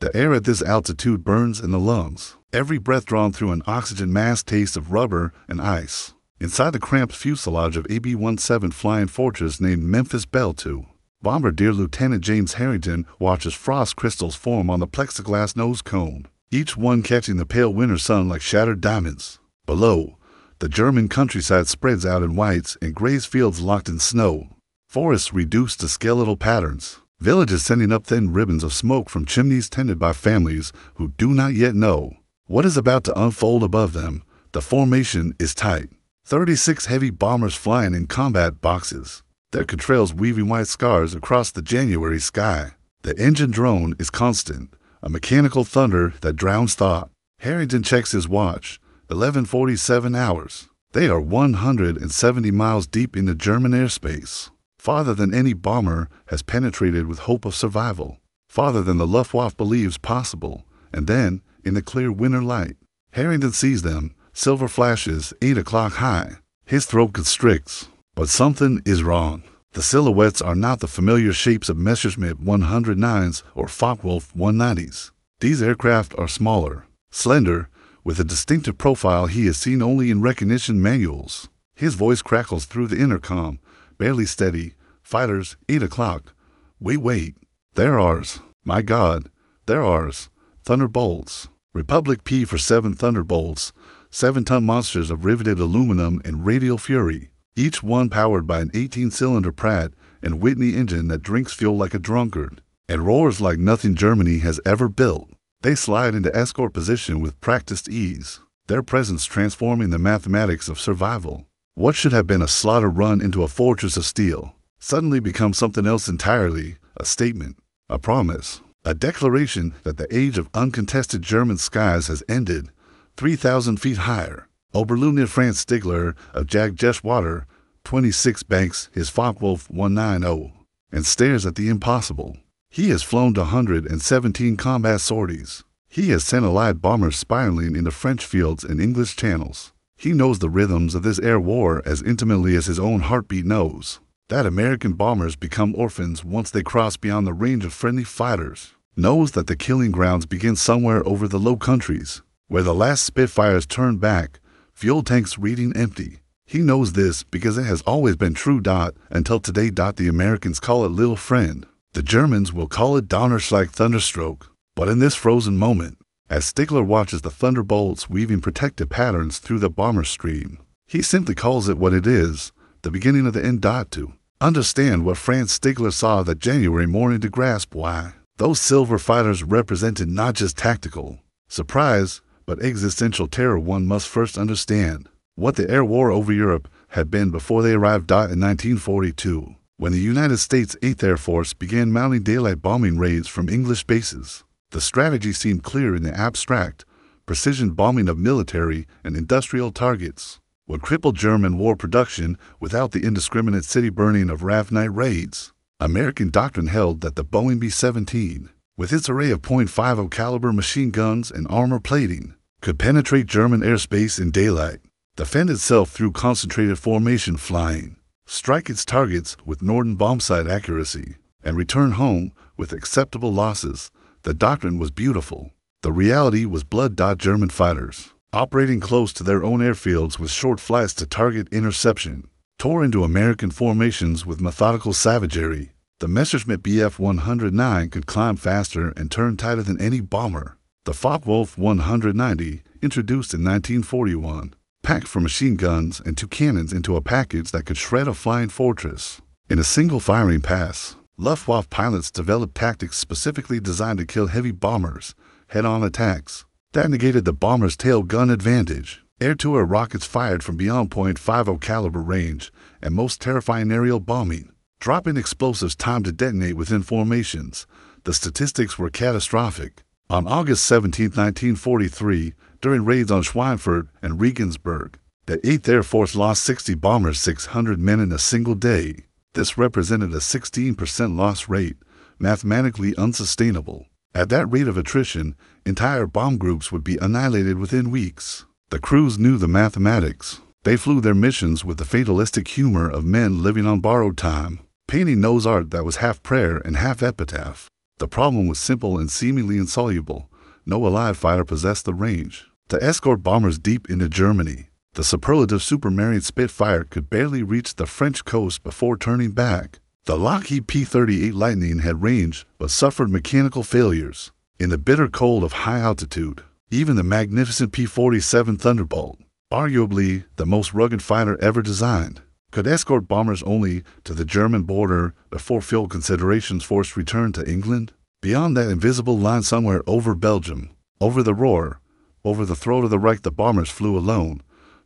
The air at this altitude burns in the lungs. Every breath drawn through an oxygen mask tastes of rubber and ice. Inside the cramped fuselage of AB-17 Flying Fortress named Memphis Belle II, Bombardier Lieutenant James Harrington watches frost crystals form on the plexiglass nose cone, each one catching the pale winter sun like shattered diamonds. Below, the German countryside spreads out in whites and grays fields locked in snow, forests reduced to skeletal patterns, villages sending up thin ribbons of smoke from chimneys tended by families who do not yet know what is about to unfold above them. The formation is tight. 36 heavy bombers flying in combat boxes, their contrails weaving white scars across the January sky. The engine drone is constant, a mechanical thunder that drowns thought. Harrington checks his watch. 11:47 hours. They are 170 miles deep into German airspace, farther than any bomber has penetrated with hope of survival, farther than the Luftwaffe believes possible. And then, in the clear winter light, Harrington sees them, silver flashes, 8 o'clock high. His throat constricts, but something is wrong. The silhouettes are not the familiar shapes of Messerschmitt 109s or Focke-Wulf 190s. These aircraft are smaller, slender, with a distinctive profile he has seen only in recognition manuals. His voice crackles through the intercom, barely steady. Fighters, 8 o'clock. Wait. They're ours. My God, they're ours. Thunderbolts. Republic P for 7 Thunderbolts, 7-ton monsters of riveted aluminum and radial fury, each one powered by an 18-cylinder Pratt and Whitney engine that drinks fuel like a drunkard and roars like nothing Germany has ever built. They slide into escort position with practiced ease, their presence transforming the mathematics of survival. What should have been a slaughter run into a fortress of steel suddenly becomes something else entirely, a statement, a promise, a declaration that the age of uncontested German skies has ended. 3,000 feet higher, Oberleutnant Franz Stigler of Jagdgeschwader 26 banks his Focke-Wulf 190 and stares at the impossible. He has flown 117 combat sorties. He has sent Allied bombers spiraling into French fields and English channels. He knows the rhythms of this air war as intimately as his own heartbeat knows that American bombers become orphans once they cross beyond the range of friendly fighters, knows that the killing grounds begin somewhere over the Low Countries, where the last Spitfires turn back, fuel tanks reading empty. He knows this because it has always been true. Until today. The Americans call it Little Friend. The Germans will call it Donnerschlag Thunderstroke. But in this frozen moment, as Stigler watches the thunderbolts weaving protective patterns through the bomber stream, he simply calls it what it is, the beginning of the end. To understand what Franz Stigler saw that January morning, to grasp why those silver fighters represented not just tactical surprise, but existential terror, one must first understand what the air war over Europe had been before they arrived. In 1942, when the United States 8th Air Force began mounting daylight bombing raids from English bases, the strategy seemed clear in the abstract, precision bombing of military and industrial targets would cripple German war production without the indiscriminate city burning of RAF night raids. American doctrine held that the Boeing B-17, with its array of .50 caliber machine guns and armor plating, could penetrate German airspace in daylight, defend itself through concentrated formation flying, strike its targets with Norden bombsight accuracy, and return home with acceptable losses. The doctrine was beautiful. The reality was blood. German fighters, operating close to their own airfields with short flights to target interception, tore into American formations with methodical savagery. The Messerschmitt Bf 109 could climb faster and turn tighter than any bomber. The Focke-Wulf 190, introduced in 1941, packed 4 machine guns and 2 cannons into a package that could shred a flying fortress in a single firing pass. Luftwaffe pilots developed tactics specifically designed to kill heavy bombers, head-on attacks that negated the bomber's tail gun advantage. Air-to-air rockets fired from beyond .50 caliber range, and most terrifying aerial bombing, dropping explosives timed to detonate within formations. The statistics were catastrophic. On August 17, 1943, during raids on Schweinfurt and Regensburg, the 8th Air Force lost 60 bombers, 600 men in a single day. This represented a 16% loss rate, mathematically unsustainable. At that rate of attrition, entire bomb groups would be annihilated within weeks. The crews knew the mathematics. They flew their missions with the fatalistic humor of men living on borrowed time, painting Noah's Ark that was half prayer and half epitaph. The problem was simple and seemingly insoluble. No Allied fighter possessed the range to escort bombers deep into Germany. The superlative Supermarine Spitfire could barely reach the French coast before turning back. The Lockheed P-38 Lightning had range but suffered mechanical failures. In the bitter cold of high altitude, even the magnificent P-47 Thunderbolt, arguably the most rugged fighter ever designed, could escort bombers only to the German border before fuel considerations forced return to England. Beyond that invisible line somewhere over Belgium, over the Ruhr, over the throat of the Reich, the bombers flew alone.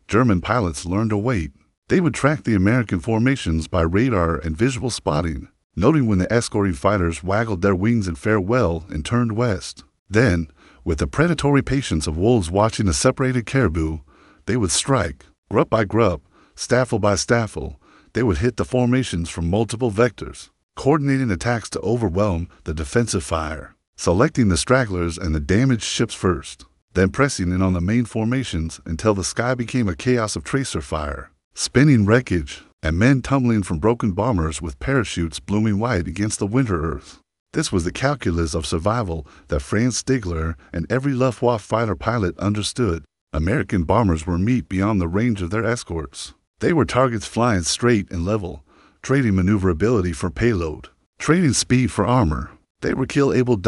German pilots learned to wait. They would track the American formations by radar and visual spotting, noting when the escorting fighters waggled their wings in farewell and turned west. Then, with the predatory patience of wolves watching a separated caribou, they would strike. Grup by grup, staffel by staffel, they would hit the formations from multiple vectors, coordinating attacks to overwhelm the defensive fire, selecting the stragglers and the damaged ships first, then pressing in on the main formations until the sky became a chaos of tracer fire, spinning wreckage, and men tumbling from broken bombers with parachutes blooming white against the winter earth. This was the calculus of survival that Franz Stigler and every Luftwaffe fighter pilot understood. American bombers were meat beyond the range of their escorts. They were targets flying straight and level, trading maneuverability for payload, trading speed for armor. They were kill-able.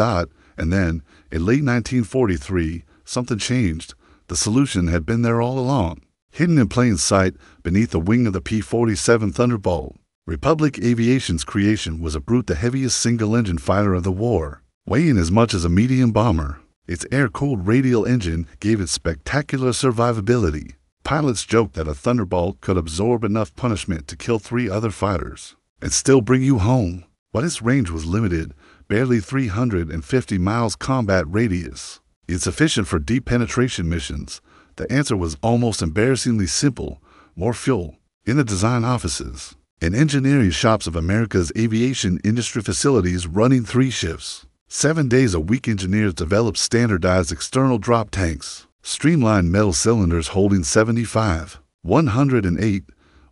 And then, in late 1943, something changed. The solution had been there all along, hidden in plain sight beneath the wing of the P-47 Thunderbolt. Republic Aviation's creation was a brute, the heaviest single-engine fighter of the war, weighing as much as a medium bomber. Its air-cooled radial engine gave it spectacular survivability. Pilots joked that a Thunderbolt could absorb enough punishment to kill 3 other fighters and still bring you home. But its range was limited, barely 350 miles combat radius. Insufficient for deep penetration missions. The answer was almost embarrassingly simple: more fuel. In the design offices and engineering shops of America's aviation industry facilities running 3 shifts, 7 days a week, engineers developed standardized external drop tanks, streamlined metal cylinders holding 75, 108,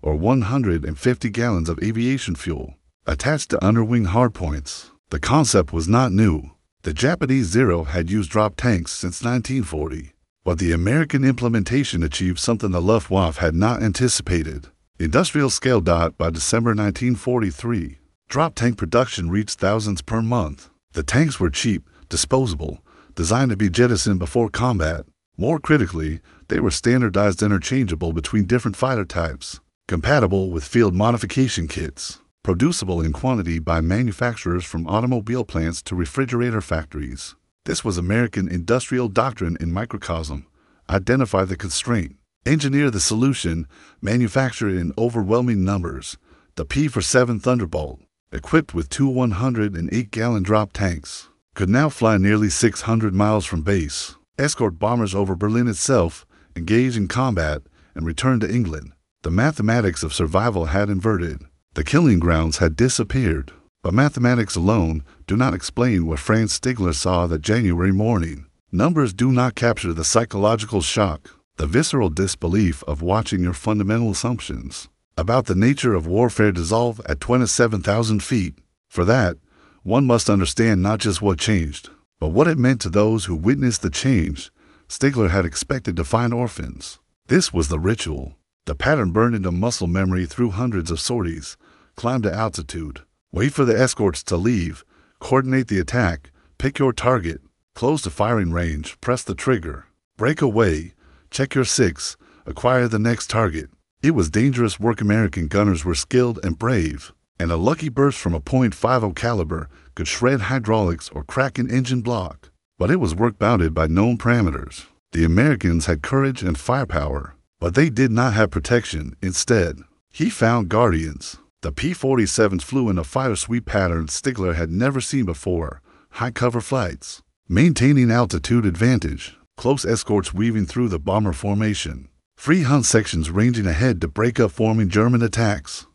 or 150 gallons of aviation fuel, attached to underwing hardpoints. The concept was not new. The Japanese Zero had used drop tanks since 1940, but the American implementation achieved something the Luftwaffe had not anticipated. Industrial scale. By December 1943, drop tank production reached thousands per month. The tanks were cheap, disposable, designed to be jettisoned before combat. More critically, they were standardized, interchangeable between different fighter types, compatible with field modification kits, producible in quantity by manufacturers from automobile plants to refrigerator factories. This was American industrial doctrine in microcosm. Identify the constraint, engineer the solution, manufacture it in overwhelming numbers. The P-47 Thunderbolt, equipped with 2 108-gallon drop tanks, could now fly nearly 600 miles from base, escort bombers over Berlin itself, engage in combat, and return to England. The mathematics of survival had inverted. The killing grounds had disappeared. But mathematics alone do not explain what Franz Stigler saw that January morning. Numbers do not capture the psychological shock, the visceral disbelief of watching your fundamental assumptions about the nature of warfare dissolve at 27,000 feet. For that, one must understand not just what changed, but what it meant to those who witnessed the change. Stigler had expected to find orphans. This was the ritual. The pattern burned into muscle memory through hundreds of sorties. Climb to altitude, wait for the escorts to leave, coordinate the attack, pick your target, close to firing range, press the trigger, break away, check your 6, acquire the next target. It was dangerous work. American gunners were skilled and brave, and a lucky burst from a .50 caliber could shred hydraulics or crack an engine block. But it was work bounded by known parameters. The Americans had courage and firepower, but they did not have protection. Instead, he found guardians. The P-47s flew in a fire sweep pattern Stigler had never seen before, high cover flights, maintaining altitude advantage, close escorts weaving through the bomber formation, free Hun sections ranging ahead to break up forming German attacks.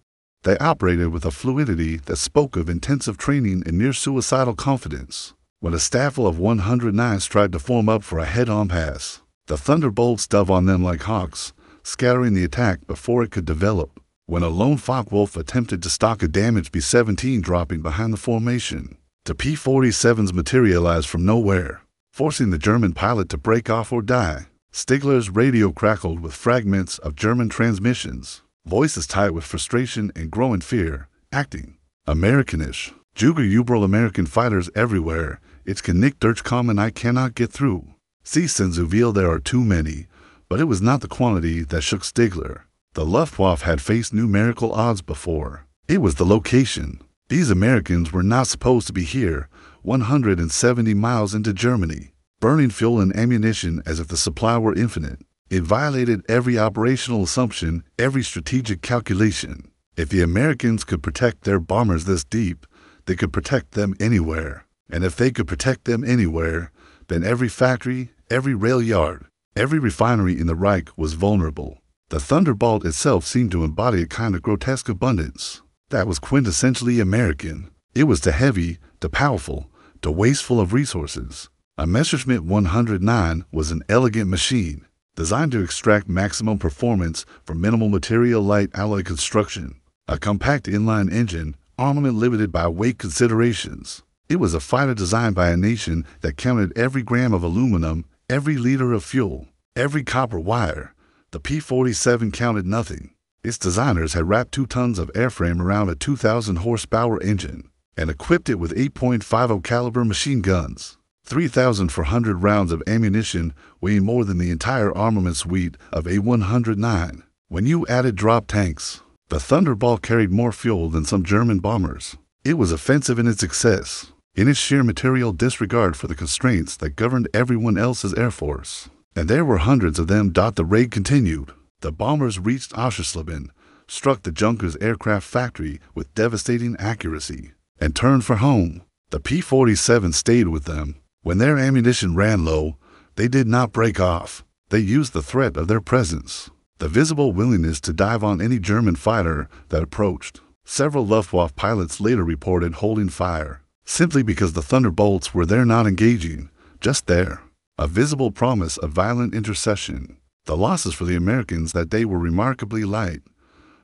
They operated with a fluidity that spoke of intensive training and near-suicidal confidence. When a staffel of 109s tried to form up for a head-on pass, the Thunderbolts dove on them like hawks, scattering the attack before it could develop. When a lone Focke-Wulf attempted to stalk a damaged B-17 dropping behind the formation, The P-47s materialized from nowhere, forcing the German pilot to break off or die. Stigler's radio crackled with fragments of German transmissions, voices tight with frustration and growing fear, acting Americanish. Juger Ubrol American fighters everywhere. It's can nicht durchkommen, I cannot get through. Sie sind zu viel, there are too many. But it was not the quantity that shook Stigler. The Luftwaffe had faced numerical odds before. It was the location. These Americans were not supposed to be here, 170 miles into Germany, burning fuel and ammunition as if the supply were infinite. It violated every operational assumption, every strategic calculation. If the Americans could protect their bombers this deep, they could protect them anywhere. And if they could protect them anywhere, then every factory, every rail yard, every refinery in the Reich was vulnerable. The Thunderbolt itself seemed to embody a kind of grotesque abundance that was quintessentially American. It was the heavy, the powerful, the wasteful of resources. A Messerschmitt 109 was an elegant machine, designed to extract maximum performance from minimal material light alloy construction. A compact inline engine, armament limited by weight considerations. It was a fighter designed by a nation that counted every gram of aluminum, every liter of fuel, every copper wire. The P-47 counted nothing. Its designers had wrapped 2 tons of airframe around a 2,000 horsepower engine and equipped it with 8.50 caliber machine guns, 3,400 rounds of ammunition weighing more than the entire armament suite of a 109. When you added drop tanks, the Thunderbolt carried more fuel than some German bombers. It was offensive in its excess, in its sheer material disregard for the constraints that governed everyone else's air force. And there were hundreds of them. The raid continued. The bombers reached Oschersleben, struck the Junkers aircraft factory with devastating accuracy, and turned for home. The P-47 stayed with them. When their ammunition ran low, they did not break off. They used the threat of their presence, the visible willingness to dive on any German fighter that approached. Several Luftwaffe pilots later reported holding fire, simply because the Thunderbolts were there, not engaging, just there. A visible promise of violent intercession. The losses for the Americans that day were remarkably light.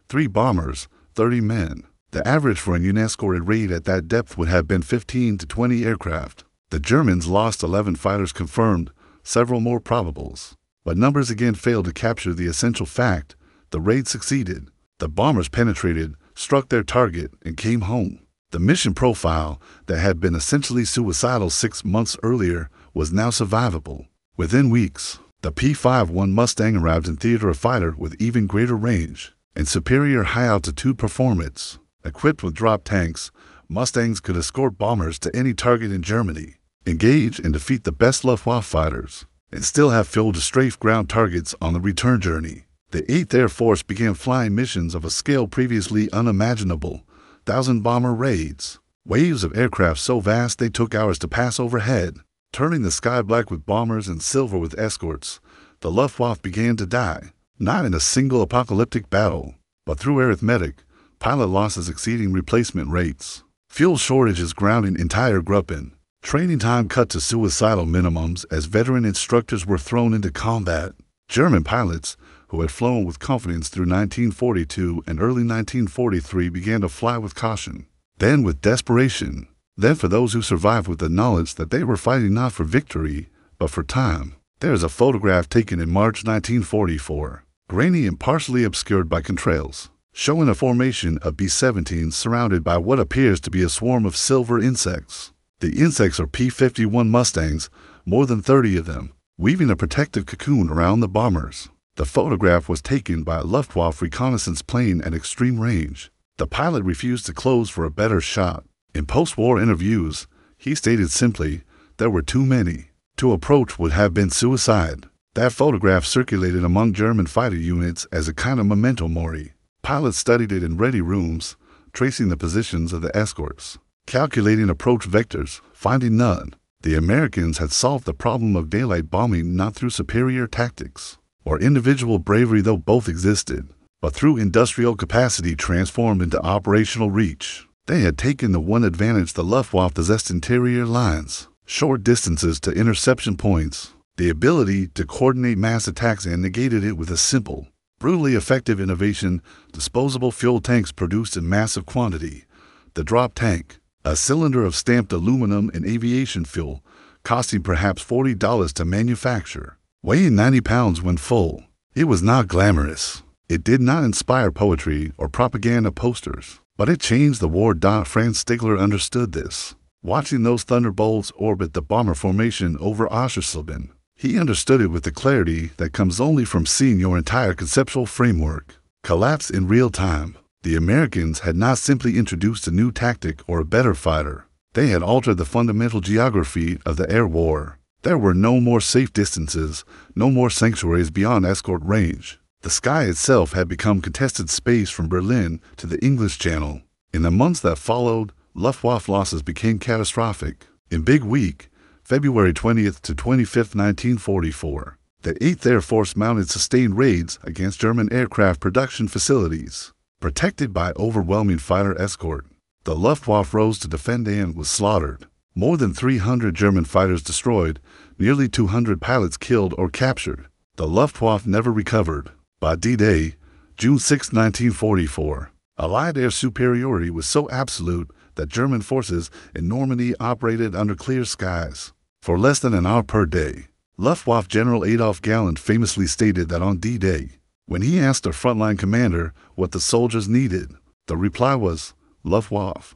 3 bombers, 30 men. The average for an unescorted raid at that depth would have been 15 to 20 aircraft. The Germans lost 11 fighters confirmed, several more probables. But numbers again failed to capture the essential fact. The raid succeeded. The bombers penetrated, struck their target, and came home. The mission profile that had been essentially suicidal 6 months earlier was now survivable. Within weeks, the P-51 Mustang arrived in theater, a fighter with even greater range and superior high-altitude performance. Equipped with drop tanks, Mustangs could escort bombers to any target in Germany, engage and defeat the best Luftwaffe fighters, and still have fuel to strafe ground targets on the return journey. The 8th Air Force began flying missions of a scale previously unimaginable, 1,000-bomber raids. Waves of aircraft so vast they took hours to pass overhead, turning the sky black with bombers and silver with escorts. The Luftwaffe began to die, not in a single apocalyptic battle, but through arithmetic, pilot losses exceeding replacement rates, fuel shortages grounding entire Gruppen, training time cut to suicidal minimums as veteran instructors were thrown into combat. German pilots, who had flown with confidence through 1942 and early 1943, began to fly with caution, then with desperation. Then for those who survived with the knowledge that they were fighting not for victory, but for time. There is a photograph taken in March 1944, grainy and partially obscured by contrails, showing a formation of B-17s surrounded by what appears to be a swarm of silver insects. The insects are P-51 Mustangs, more than 30 of them, weaving a protective cocoon around the bombers. The photograph was taken by a Luftwaffe reconnaissance plane at extreme range. The pilot refused to close for a better shot. In post-war interviews, he stated simply, "There were too many. To approach would have been suicide." That photograph circulated among German fighter units as a kind of memento mori. Pilots studied it in ready rooms, tracing the positions of the escorts, calculating approach vectors, finding none. The Americans had solved the problem of daylight bombing not through superior tactics or individual bravery, though both existed, but through industrial capacity transformed into operational reach. They had taken the one advantage the Luftwaffe possessed: interior lines, short distances to interception points, the ability to coordinate mass attacks, and negated it with a simple, brutally effective innovation: disposable fuel tanks produced in massive quantity. The drop tank. a cylinder of stamped aluminum and aviation fuel, costing perhaps $40 to manufacture, weighing 90 pounds when full. It was not glamorous. It did not inspire poetry or propaganda posters, but it changed the war. Franz Stigler understood this. Watching those thunderbolts orbit the bomber formation over Oschersleben, he understood it with the clarity that comes only from seeing your entire conceptual framework collapse in real time. The Americans had not simply introduced a new tactic or a better fighter. They had altered the fundamental geography of the air war. There were no more safe distances, no more sanctuaries beyond escort range. The sky itself had become contested space from Berlin to the English Channel. In the months that followed, Luftwaffe losses became catastrophic. In Big Week, February 20th to 25th, 1944, the 8th Air Force mounted sustained raids against German aircraft production facilities. Protected by overwhelming fighter escort, the Luftwaffe rose to defend and was slaughtered. More than 300 German fighters destroyed, nearly 200 pilots killed or captured. The Luftwaffe never recovered. By D-Day, June 6, 1944, Allied air superiority was so absolute that German forces in Normandy operated under clear skies for less than an hour per day. Luftwaffe General Adolf Galland famously stated that on D-Day, when he asked a frontline commander what the soldiers needed, the reply was, Luftwaffe.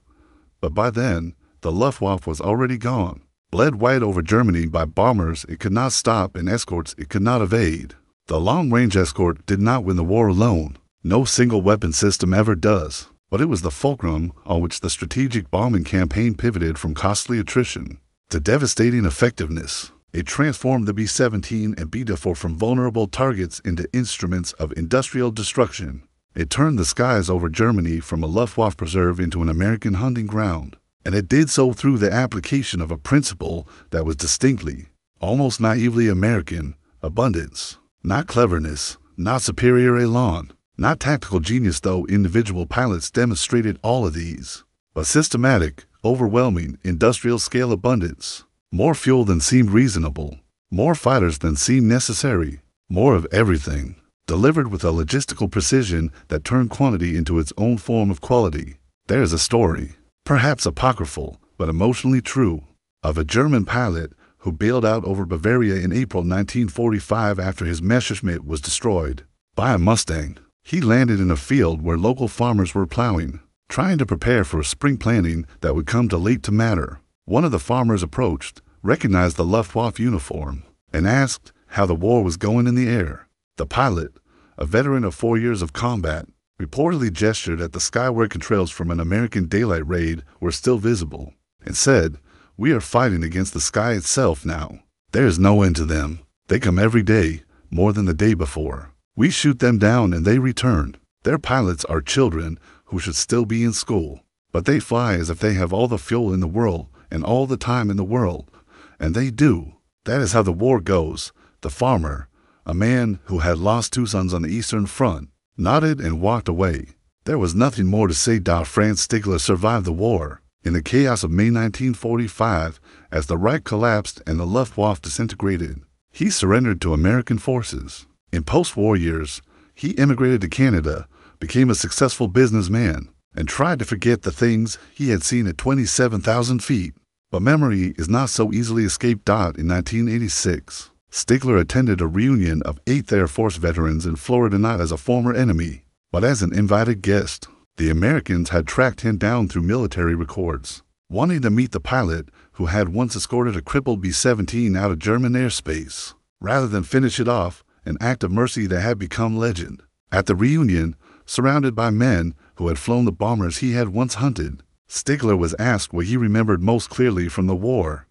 But by then, the Luftwaffe was already gone. Bled white over Germany by bombers it could not stop and escorts it could not evade. The long-range escort did not win the war alone. No single weapon system ever does. But it was the fulcrum on which the strategic bombing campaign pivoted from costly attrition to devastating effectiveness. It transformed the B-17 and B-4 from vulnerable targets into instruments of industrial destruction. It turned the skies over Germany from a Luftwaffe preserve into an American hunting ground. And it did so through the application of a principle that was distinctly, almost naively American: abundance. Not cleverness, not superior elan, not tactical genius, though individual pilots demonstrated all of these, but systematic, overwhelming, industrial-scale abundance. More fuel than seemed reasonable, more fighters than seemed necessary, more of everything, delivered with a logistical precision that turned quantity into its own form of quality. There is a story, perhaps apocryphal, but emotionally true, of a German pilot who bailed out over Bavaria in April 1945 after his Messerschmitt was destroyed by a Mustang. He landed in a field where local farmers were plowing, trying to prepare for a spring planting that would come too late to matter. One of the farmers approached, recognized the Luftwaffe uniform, and asked how the war was going in the air. The pilot, a veteran of 4 years of combat, reportedly gestured at the skyward contrails from an American daylight raid were still visible, and said, "We are fighting against the sky itself now. There is no end to them. They come every day, more than the day before. We shoot them down and they return. Their pilots are children who should still be in school, but they fly as if they have all the fuel in the world and all the time in the world, and they do. That is how the war goes." The farmer, a man who had lost 2 sons on the Eastern Front, nodded and walked away. There was nothing more to say. Franz Stigler survived the war. In the chaos of May 1945, as the Reich collapsed and the Luftwaffe disintegrated, he surrendered to American forces. In post-war years, he immigrated to Canada, became a successful businessman, and tried to forget the things he had seen at 27,000 feet. But memory is not so easily escaped. In 1986, Stigler attended a reunion of 8th Air Force veterans in Florida, not as a former enemy, but as an invited guest. The Americans had tracked him down through military records, wanting to meet the pilot who had once escorted a crippled B-17 out of German airspace, rather than finish it off, an act of mercy that had become legend. At the reunion, surrounded by men who had flown the bombers he had once hunted, Stigler was asked what he remembered most clearly from the war.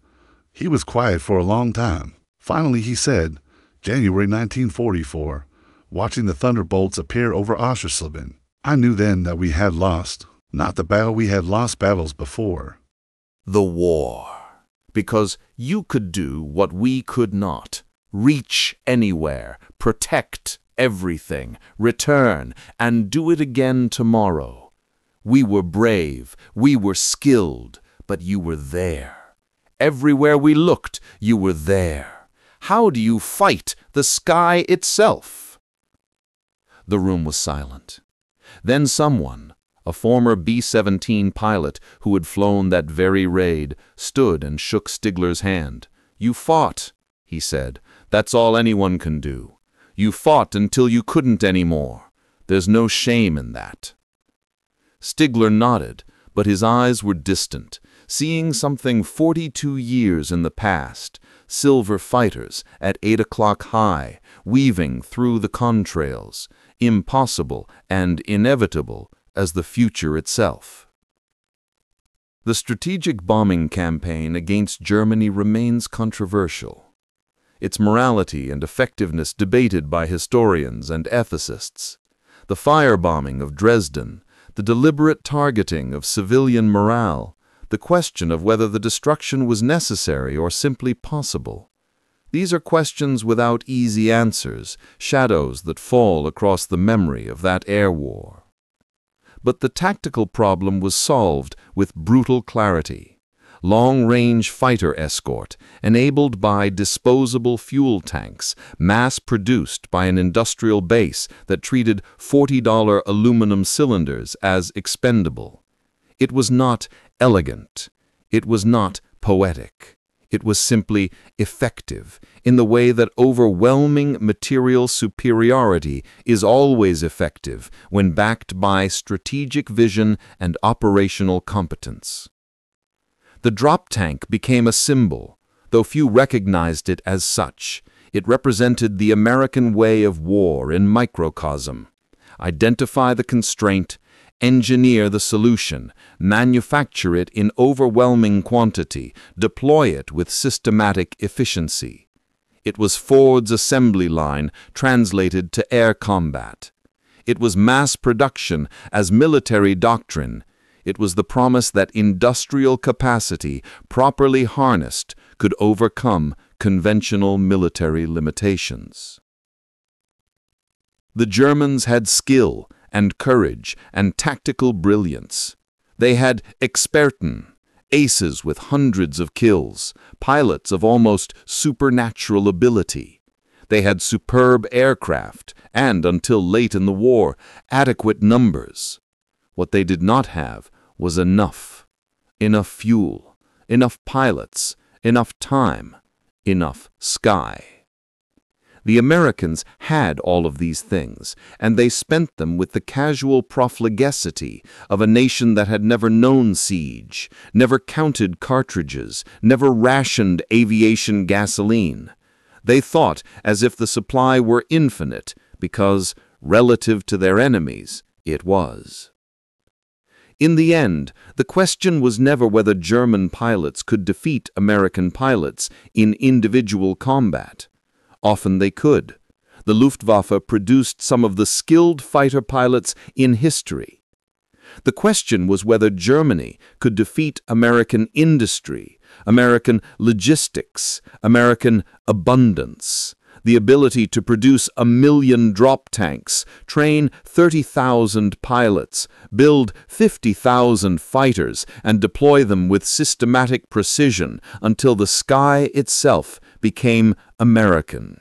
He was quiet for a long time. Finally he said, "January 1944, watching the thunderbolts appear over Oschersleben. I knew then that we had lost, not the battle we had lost battles before." The war. Because you could do what we could not. Reach anywhere, protect everything, return, and do it again tomorrow. We were brave, we were skilled, but you were there. Everywhere we looked, you were there. How do you fight the sky itself? The room was silent. Then someone, A former B-17 pilot who had flown that very raid stood and shook Stigler's hand. "You fought," he said. "That's all anyone can do. You fought until you couldn't anymore. There's no shame in that." Stigler nodded, but his eyes were distant, seeing something 42 years in the past, silver fighters at 8 o'clock high, weaving through the contrails, impossible and inevitable as the future itself. The strategic bombing campaign against Germany remains controversial. Its morality and effectiveness debated by historians and ethicists. The firebombing of Dresden, the deliberate targeting of civilian morale, the question of whether the destruction was necessary or simply possible. These are questions without easy answers, shadows that fall across the memory of that air war. But the tactical problem was solved with brutal clarity. Long-range fighter escort, enabled by disposable fuel tanks, mass-produced by an industrial base that treated $40 aluminum cylinders as expendable. It was not elegant. It was not poetic. It was simply effective, in the way that overwhelming material superiority is always effective when backed by strategic vision and operational competence. The drop tank became a symbol, though few recognized it as such. It represented the American way of war in microcosm. Identify the constraint, engineer the solution, manufacture it in overwhelming quantity, deploy it with systematic efficiency. It was Ford's assembly line translated to air combat. It was mass production as military doctrine. It was the promise that industrial capacity, properly harnessed, could overcome conventional military limitations. The Germans had skill and courage and tactical brilliance. They had Experten, aces with hundreds of kills, pilots of almost supernatural ability. They had superb aircraft and, until late in the war, adequate numbers. What they did not have was enough fuel, enough pilots, enough time, enough sky. The Americans had all of these things, and they spent them with the casual profligacy of a nation that had never known siege, never counted cartridges, never rationed aviation gasoline. They thought as if the supply were infinite, because, relative to their enemies, it was. In the end, the question was never whether German pilots could defeat American pilots in individual combat. Often they could. The Luftwaffe produced some of the skilled fighter pilots in history. The question was whether Germany could defeat American industry, American logistics, American abundance, the ability to produce 1 million drop tanks, train 30,000 pilots, build 50,000 fighters, and deploy them with systematic precision until the sky itself became American.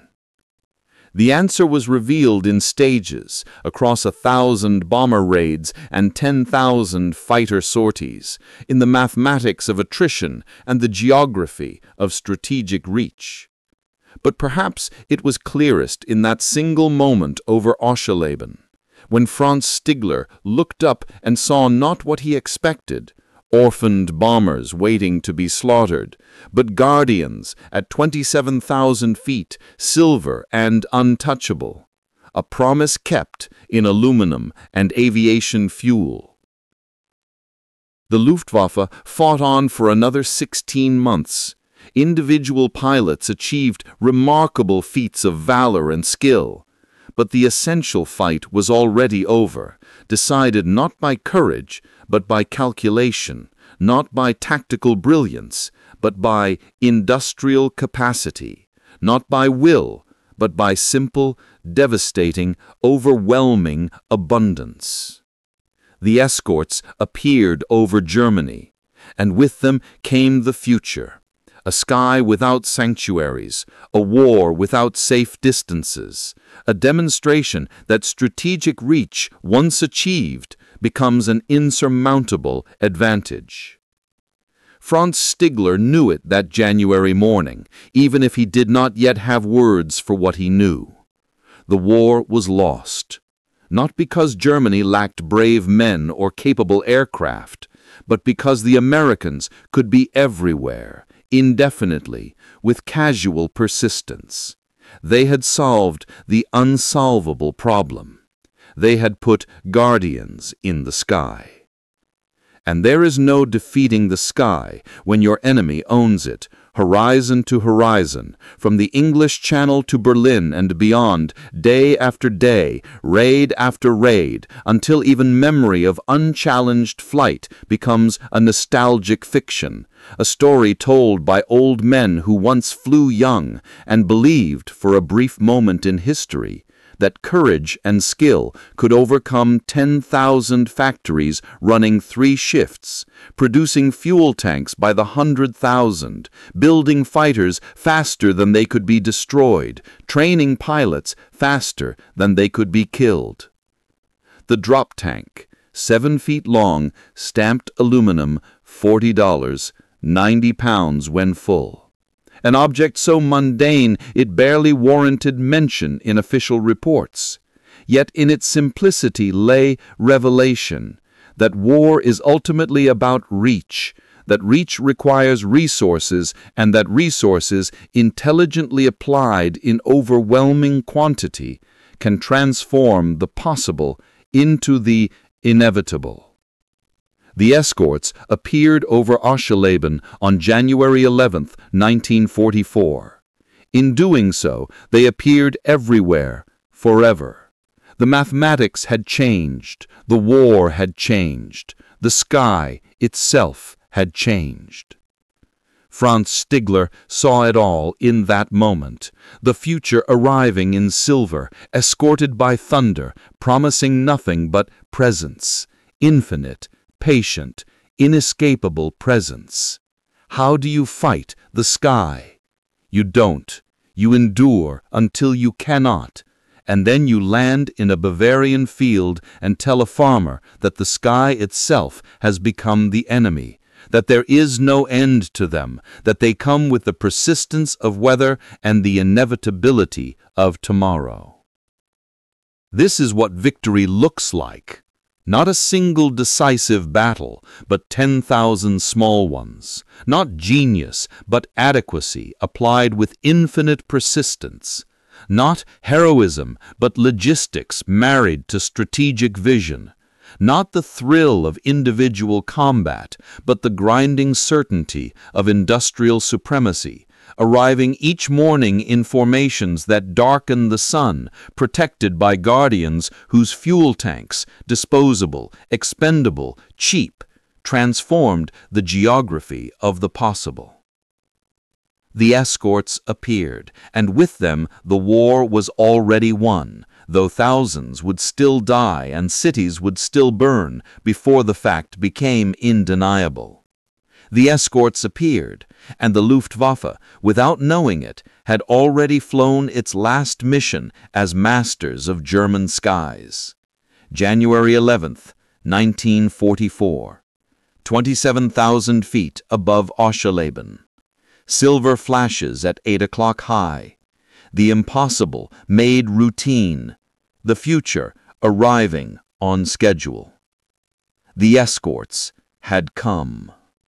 The answer was revealed in stages, across 1,000 bomber raids and 10,000 fighter sorties, in the mathematics of attrition and the geography of strategic reach. But perhaps it was clearest in that single moment over Ausleben, when Franz Stigler looked up and saw not what he expected, orphaned bombers waiting to be slaughtered, but guardians at 27,000 feet, silver and untouchable, a promise kept in aluminum and aviation fuel. The Luftwaffe fought on for another 16 months. Individual pilots achieved remarkable feats of valor and skill, but the essential fight was already over, decided not by courage, but by calculation, not by tactical brilliance, but by industrial capacity, not by will, but by simple, devastating, overwhelming abundance. The escorts appeared over Germany, and with them came the future, a sky without sanctuaries, a war without safe distances, a demonstration that strategic reach, once achieved, becomes an insurmountable advantage. Franz Stigler knew it that January morning, even if he did not yet have words for what he knew. The war was lost, not because Germany lacked brave men or capable aircraft, but because the Americans could be everywhere, indefinitely, with casual persistence. They had solved the unsolvable problem. They had put guardians in the sky. And there is no defeating the sky when your enemy owns it, horizon to horizon, from the English Channel to Berlin and beyond, day after day, raid after raid, until even memory of unchallenged flight becomes a nostalgic fiction, a story told by old men who once flew young and believed for a brief moment in history that courage and skill could overcome 10,000 factories running 3 shifts, producing fuel tanks by the 100,000, building fighters faster than they could be destroyed, training pilots faster than they could be killed. The drop tank, 7 feet long, stamped aluminum, $40, 90 pounds when full. An object so mundane it barely warranted mention in official reports. Yet in its simplicity lay revelation that war is ultimately about reach, that reach requires resources, and that resources, intelligently applied in overwhelming quantity, can transform the possible into the inevitable. The Escorts appeared over Ausleben on January 11, 1944. In doing so, they appeared everywhere, forever. The mathematics had changed, the war had changed, the sky itself had changed. Franz Stigler saw it all in that moment, the future arriving in silver, escorted by thunder, promising nothing but presence, infinite, patient, inescapable presence. How do you fight the sky? You don't. You endure until you cannot, and then you land in a Bavarian field and tell a farmer that the sky itself has become the enemy, that there is no end to them, that they come with the persistence of weather and the inevitability of tomorrow. This is what victory looks like. Not a single decisive battle, but 10,000 small ones. Not genius, but adequacy applied with infinite persistence. Not heroism, but logistics married to strategic vision. Not the thrill of individual combat, but the grinding certainty of industrial supremacy, arriving each morning in formations that darken the sun, protected by guardians whose fuel tanks, disposable, expendable, cheap, transformed the geography of the possible. The Escorts appeared, and with them the war was already won, though thousands would still die and cities would still burn before the fact became undeniable. The Escorts appeared, and the Luftwaffe, without knowing it, had already flown its last mission as masters of German skies. January 11th, 1944. 27,000 feet above Ausleben. Silver flashes at 8 o'clock high. The impossible made routine. The future arriving on schedule. The Escorts had come.